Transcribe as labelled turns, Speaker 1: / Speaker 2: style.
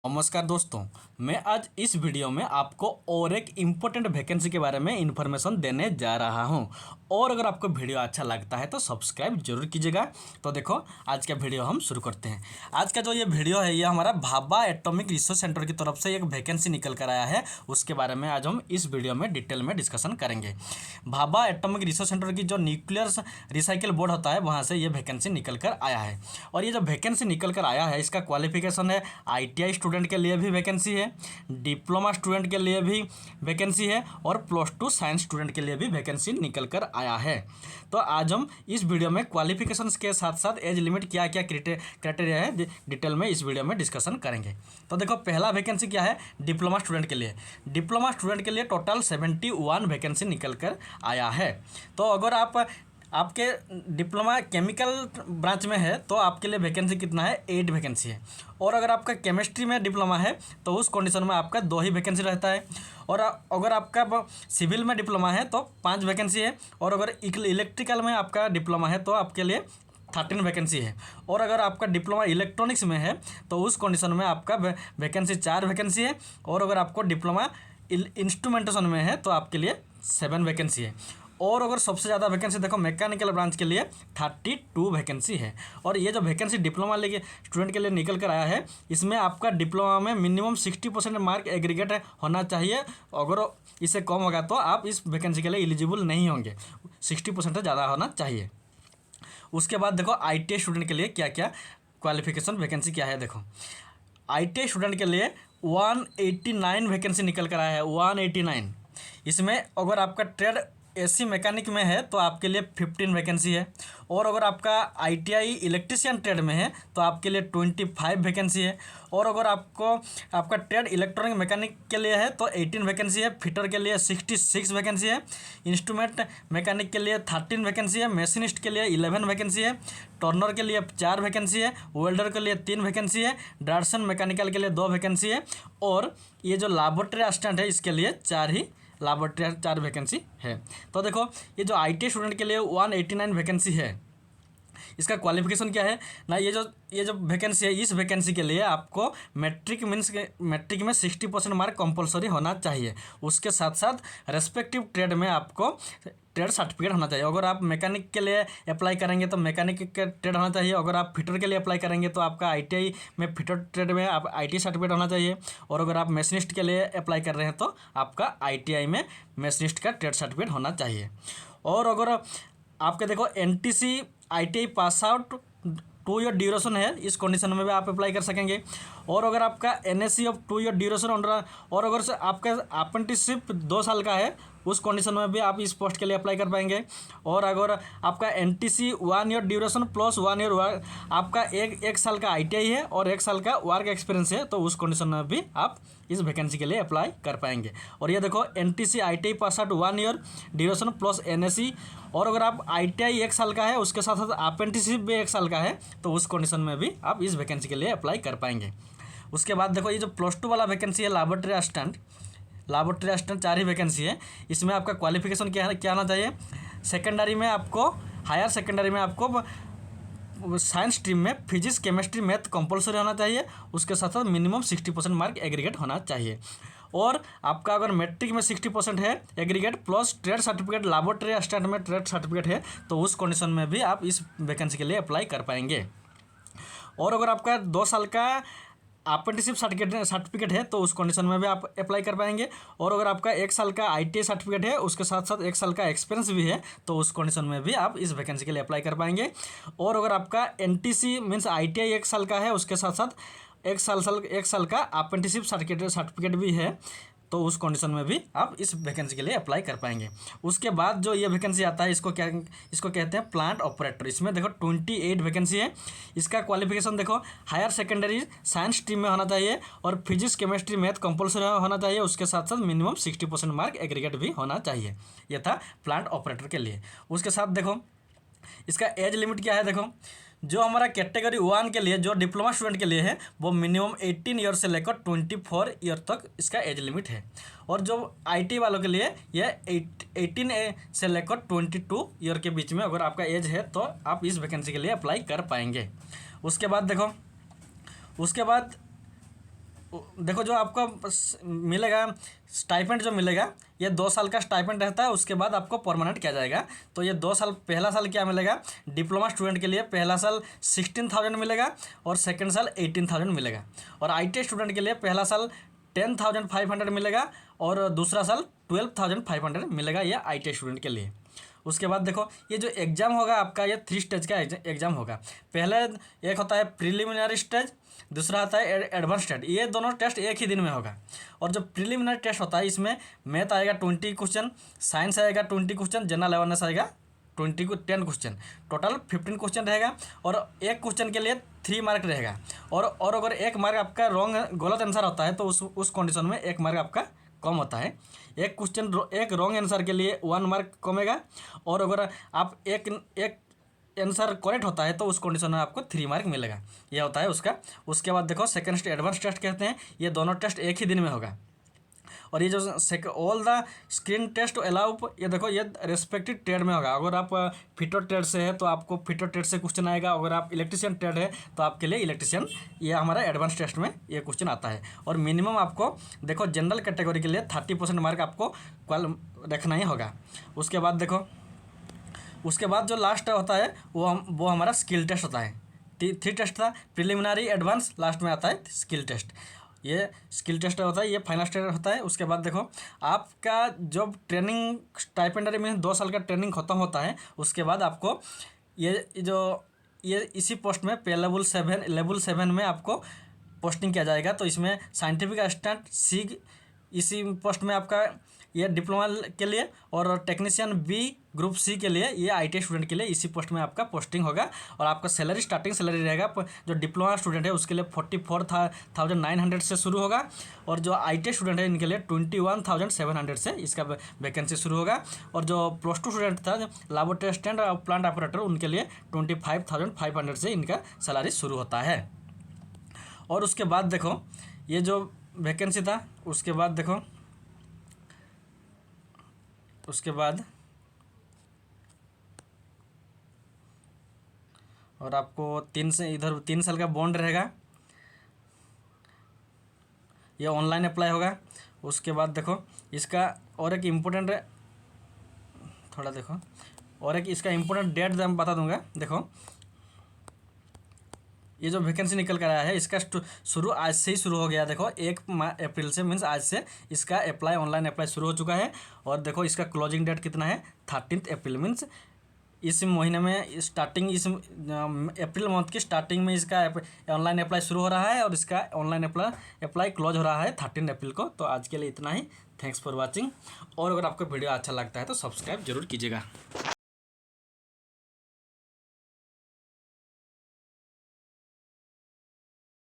Speaker 1: नमस्कार दोस्तों, मैं आज इस वीडियो में आपको और एक इम्पोर्टेंट वैकेंसी के बारे में इन्फॉर्मेशन देने जा रहा हूं। और अगर आपको वीडियो अच्छा लगता है तो सब्सक्राइब जरूर कीजिएगा। तो देखो, आज का वीडियो हम शुरू करते हैं। आज का जो ये वीडियो है, ये हमारा भाभा एटॉमिक रिसर्च सेंटर की तरफ से एक वैकेंसी निकल कर आया है। उसके बारे में आज हम इस वीडियो में डिटेल में डिस्कशन करेंगे। भाभा एटॉमिक रिसर्च सेंटर की जो न्यूक्लियर रिसाइकिल बोर्ड होता है, वहाँ से ये वैकेंसी निकल कर आया है। और ये जो वैकेंसी निकल कर आया है, इसका क्वालिफिकेशन है ITI स्टूडेंट के लिए भी वैकेंसी है, डिप्लोमा स्टूडेंट के लिए भी वैकेंसी है और +2 साइंस स्टूडेंट के लिए भी वैकेंसी निकल कर आया है। तो आज हम इस वीडियो में क्वालिफिकेशंस के साथ साथ एज लिमिट क्या क्या क्राइटेरिया है डिटेल में इस वीडियो में डिस्कशन करेंगे। तो देखो, पहला वैकेंसी क्या है, डिप्लोमा स्टूडेंट के लिए। डिप्लोमा स्टूडेंट के लिए टोटल 71 वैकेंसी निकल कर आया है। तो अगर आपके डिप्लोमा केमिकल ब्रांच में है तो आपके लिए वैकेंसी कितना है, 8 वैकेंसी है। और अगर आपका केमिस्ट्री में डिप्लोमा है तो उस कंडीशन में आपका 2 ही वैकेंसी रहता है। और अगर आपका सिविल में डिप्लोमा है तो 5 वैकेंसी है। और अगर इलेक्ट्रिकल में आपका डिप्लोमा है तो आपके लिए 13 वैकेंसी है। और अगर आपका डिप्लोमा इलेक्ट्रॉनिक्स में है तो उस कंडीशन में आपका वैकेंसी 4 वैकेंसी है। और अगर आपको डिप्लोमा इंस्ट्रूमेंटेशन में है तो आपके लिए 7 वैकेंसी है। और अगर सबसे ज़्यादा वैकेंसी देखो, मैकेनिकल ब्रांच के लिए 32 वैकेंसी है। और ये जो वैकेंसी डिप्लोमा लेके स्टूडेंट के लिए निकल कर आया है, इसमें आपका डिप्लोमा में मिनिमम 60% मार्क एग्रीगेट होना चाहिए। अगर इससे कम होगा तो आप इस वैकेंसी के लिए एलिजिबल नहीं होंगे। 60% से ज़्यादा होना चाहिए। उसके बाद देखो, ITI स्टूडेंट के लिए क्या क्या क्वालिफिकेशन वैकेंसी क्या है। देखो, ITI स्टूडेंट के लिए 189 वैकेंसी निकल कर आया है, 189। इसमें अगर आपका ट्रेड AC मैकेनिक में है तो आपके लिए 15 वैकेंसी है। और अगर आपका ITI इलेक्ट्रिशियन ट्रेड में है तो आपके लिए 25 वैकेंसी है। और अगर आपका ट्रेड इलेक्ट्रॉनिक मैकेनिक के लिए है तो 18 वैकेंसी है। फिटर के लिए 66 वैकेंसी है। इंस्ट्रूमेंट मैकेनिक के लिए 13 वैकेंसी है। मशीनिस्ट के लिए 11 वैकेंसी है। टर्नर के लिए 4 वैकेंसी है। वेल्डर के लिए 3 वैकेंसी है। ड्राफ्ट्समैन मैकेनिकल के लिए 2 वैकेंसी है। और ये जो लैबोरेटरी असिस्टेंट है, इसके लिए 4 वैकेंसी है। तो देखो, ये जो ITI स्टूडेंट के लिए 189 वैकेंसी है, इसका क्वालिफिकेशन क्या है ना। ये जो वैकेंसी है, इस वैकेंसी के लिए आपको मैट्रिक में 60% मार्क कंपलसरी होना चाहिए। उसके साथ साथ रेस्पेक्टिव ट्रेड में आपको ट्रेड सर्टिफिकेट होना चाहिए। अगर आप मैकेनिक के लिए अप्लाई करेंगे तो मैकेनिक का ट्रेड होना चाहिए। अगर आप फिटर के लिए अप्लाई करेंगे तो आपका ITI में फिटर ट्रेड में आप ITI सर्टिफिकेट होना चाहिए। और अगर आप मशीनिस्ट के लिए अप्लाई कर रहे हैं तो आपका ITI में मशीनिस्ट का ट्रेड सर्टिफिकेट होना चाहिए। और अगर आपके देखो, NTC ITI pass out 2 year duration है, इस कंडीशन में भी आप अप्लाई कर सकेंगे। और अगर आपका NSC ऑफ 2 ईयर ड्यूरेशन और अगर से आपका अप्रेंटिसशिप 2 साल का है, उस कंडीशन में भी आप इस पोस्ट के लिए अप्लाई कर पाएंगे। और अगर आपका NTC 1 year duration plus 1 year आपका एक साल का ITI है और 1 साल का वर्क एक्सपीरियंस है, तो उस कंडीशन में भी आप इस वैकेंसी के लिए अप्लाई कर पाएंगे। और ये देखो, NTC ITI pass out 1 year duration plus NSC। और अगर आप ITI 1 साल का है, उसके साथ साथ अप्रेंटिसशिप भी 1 साल का है, तो उस कंडीशन में भी आप इस वैकेंसी के लिए अप्लाई कर पाएंगे। उसके बाद देखो, ये जो +2 वाला वैकेंसी है, लैबोरेटरी असिस्टेंट 4 ही वैकेंसी है। इसमें आपका क्वालिफिकेशन क्या आना चाहिए। सेकेंडरी में आपको, हायर सेकेंडरी में आपको साइंस स्ट्रीम में फिजिक्स केमिस्ट्री मैथ कंपलसरी होना चाहिए। उसके साथ साथ मिनिमम 60% मार्क एग्रीगेट होना चाहिए। और आपका अगर मैट्रिक में 60% है aggregate plus trade certificate, laboratory assistant में ट्रेड सर्टिफिकेट है, तो उस कंडीशन में भी आप इस वैकेंसी के लिए अप्लाई कर पाएंगे। और अगर आपका 2 साल का अप्रेंटिसशिप सर्टिफिकेट है तो उस कंडीशन में भी आप अप्लाई कर पाएंगे। और अगर आपका 1 साल का ITI सर्टिफिकेट है, उसके साथ साथ 1 साल का एक्सपीरियंस भी है, तो उस कंडीशन में भी आप इस वैकेंसी के लिए अप्लाई कर पाएंगे। और अगर आपका NTC मीन्स ITI 1 साल का है, उसके साथ साथ 1 साल का अप्रेंटिसशिप सर्टिफिकेट भी है, तो उस कंडीशन में भी आप इस वैकेंसी के लिए अप्लाई कर पाएंगे। उसके बाद जो ये वैकेंसी आता है, इसको कहते हैं प्लांट ऑपरेटर। इसमें देखो 28 वैकेंसी है। इसका क्वालिफिकेशन देखो, हायर सेकेंडरी साइंस स्ट्रीम में होना चाहिए और फिजिक्स केमिस्ट्री मैथ कंपलसरी होना चाहिए। उसके साथ साथ मिनिमम 60% मार्क एग्रीगेट भी होना चाहिए। ये था प्लांट ऑपरेटर के लिए। उसके साथ देखो, इसका एज लिमिट क्या है। देखो, जो हमारा कैटेगरी 1 के लिए जो डिप्लोमा स्टूडेंट के लिए है, वो मिनिमम 18 ईयर से लेकर 24 ईयर तक इसका एज लिमिट है। और जो ITI वालों के लिए ये 18 से लेकर 22 ईयर के बीच में अगर आपका एज है तो आप इस वैकेंसी के लिए अप्लाई कर पाएंगे। उसके बाद देखो, उसके बाद देखो जो आपको मिलेगा स्टाइपेंड जो मिलेगा, ये 2 साल का स्टाइपेंड रहता है, उसके बाद आपको परमानेंट किया जाएगा। तो ये 2 साल, पहला साल क्या मिलेगा, डिप्लोमा स्टूडेंट के लिए पहला साल 16,000 मिलेगा और सेकंड साल 18,000 मिलेगा। और IT स्टूडेंट के लिए पहला साल 10,500 मिलेगा और दूसरा साल 12,500 मिलेगा, ये IT स्टूडेंट के लिए। उसके बाद देखो ये जो एग्ज़ाम होगा आपका, ये 3 स्टेज का एग्ज़ाम होगा। पहले एक होता है प्रिलिमिनरी स्टेज, दूसरा आता है एडवांस स्टेज। ये दोनों टेस्ट एक ही दिन में होगा। और जो प्रिलिमिनरी टेस्ट होता है इसमें मैथ आएगा 20 क्वेश्चन, साइंस आएगा 20 क्वेश्चन, जनरल अवेयरनेस आएगा 10 क्वेश्चन, टोटल 15 क्वेश्चन रहेगा। और एक क्वेश्चन के लिए 3 मार्क रहेगा। और अगर 1 मार्क आपका गलत आंसर होता है तो उस कंडीशन में 1 मार्क आपका कम होता है। एक रॉन्ग आंसर के लिए 1 मार्क कमेगा। और अगर आप एक आंसर करेक्ट होता है तो उस कंडीशन में आपको 3 मार्क मिलेगा। यह होता है उसका। उसके बाद देखो सेकंड एडवांस टेस्ट कहते हैं, ये दोनों टेस्ट एक ही दिन में होगा। और ये जो all the screen test allow, ये देखो ये रेस्पेक्टिव ट्रेड में होगा। अगर आप फिटर ट्रेड से है तो आपको फिटर ट्रेड से क्वेश्चन आएगा, अगर आप इलेक्ट्रिशियन ट्रेड है तो आपके लिए इलेक्ट्रिशियन, ये हमारा एडवांस टेस्ट में ये क्वेश्चन आता है। और मिनिमम आपको देखो जनरल कैटेगरी के लिए 30% मार्क आपको रखना ही होगा। उसके बाद देखो, उसके बाद जो लास्ट होता है वो हमारा स्किल टेस्ट होता है। 3 टेस्ट था, प्रिलिमिनरी, एडवांस, लास्ट में आता है स्किल टेस्ट। ये स्किल टेस्ट होता है, ये फाइनल स्टेज होता है। उसके बाद देखो आपका जब ट्रेनिंग स्टाइपेंडरी में 2 साल का ट्रेनिंग खत्म होता है, उसके बाद आपको ये इसी पोस्ट में पे लेवल 7 में आपको पोस्टिंग किया जाएगा। तो इसमें साइंटिफिक असिस्टेंट सी, इसी पोस्ट में आपका ये डिप्लोमा के लिए, और टेक्नीशियन बी ग्रुप सी के लिए, ये IT स्टूडेंट के लिए इसी पोस्ट में आपका पोस्टिंग होगा। और आपका सैलरी, स्टार्टिंग सैलरी रहेगा जो डिप्लोमा स्टूडेंट है उसके लिए 44,900 से शुरू होगा। और जो IT स्टूडेंट है इनके लिए 21,700 से इसका वैकेंसी शुरू होगा। और जो +2 स्टूडेंट था, लैबोरेटरी असिस्टेंट और प्लांट ऑपरेटर, उनके लिए 25,500 से इनका सैलरी शुरू होता है। और उसके बाद देखो ये जो वैकेंसी था, उसके बाद देखो उसके बाद और आपको 3 साल का बॉन्ड रहेगा, ये ऑनलाइन अप्लाई होगा। उसके बाद देखो इसका और एक इम्पोर्टेंट थोड़ा देखो, और एक इसका इम्पोर्टेंट डेट मैं बता दूंगा। देखो ये जो वैकेंसी निकल कर आया है इसका शुरू आज से ही शुरू हो गया। देखो 1 अप्रैल से, मीन्स आज से इसका अप्लाई, ऑनलाइन अप्लाई शुरू हो चुका है। और देखो इसका क्लोजिंग डेट कितना है, 13 अप्रैल, मीन्स इस महीने में स्टार्टिंग, इस अप्रैल मंथ की स्टार्टिंग में इसका ऑनलाइन अप्लाई शुरू हो रहा है। और इसका ऑनलाइन अप्लाई क्लोज हो रहा है 13 अप्रैल को। तो आज के लिए इतना ही। Thanks for watching. और अगर आपको वीडियो अच्छा लगता है तो सब्सक्राइब जरूर कीजिएगा।